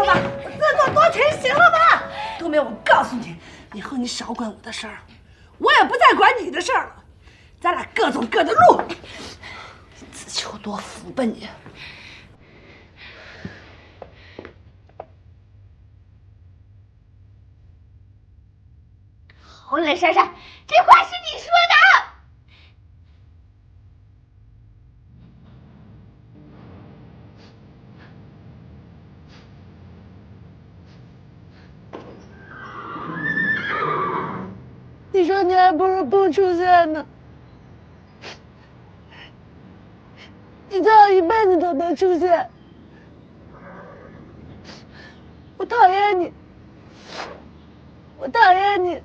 了吧？我自作多情行了吧？冬梅，我告诉你，以后你少管我的事儿，我也不再管你的事儿了，咱俩各走各的路。自求多福吧你！好冷珊珊，这话是你说的。你说你还不如不出现呢，你最好一辈子都能出现。我讨厌你，我讨厌你。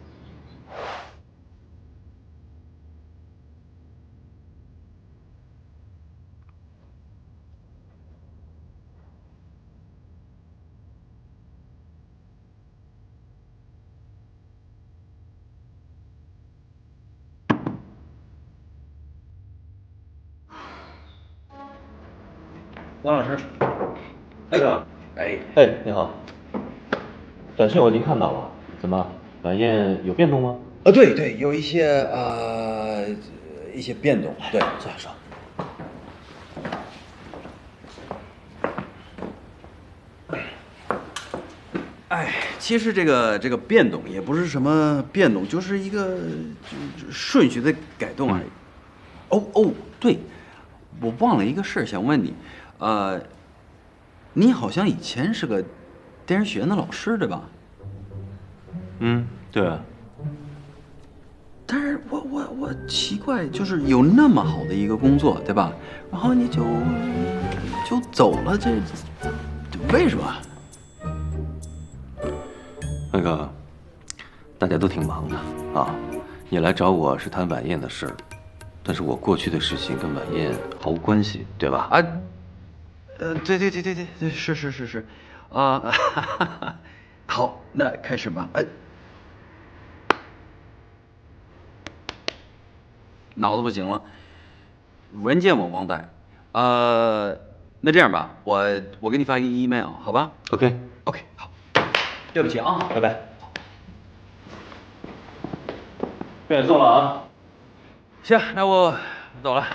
王老师，那个，哎，你好，短信我已经看到了，怎么晚宴有变动吗？对，有一些一些变动，对，这样说。哎，其实这个变动也不是什么变动，就是一个就顺序的改动而已。哦，对，我忘了一个事儿想问你，你好像以前是个电视学院的老师对吧？对啊。但是我奇怪，就是有那么好的一个工作对吧？然后你就走了，这为什么？那个，大家都挺忙的啊。你来找我是谈晚宴的事儿，但是我过去的事情跟晚宴毫无关系，对吧？啊，对，是，啊，好，那开始吧。脑子不行了，文件我忘带，那这样吧，我给你发一个 email， 好吧 OK， 好，对不起啊，拜拜。便送了啊。行，那我走了。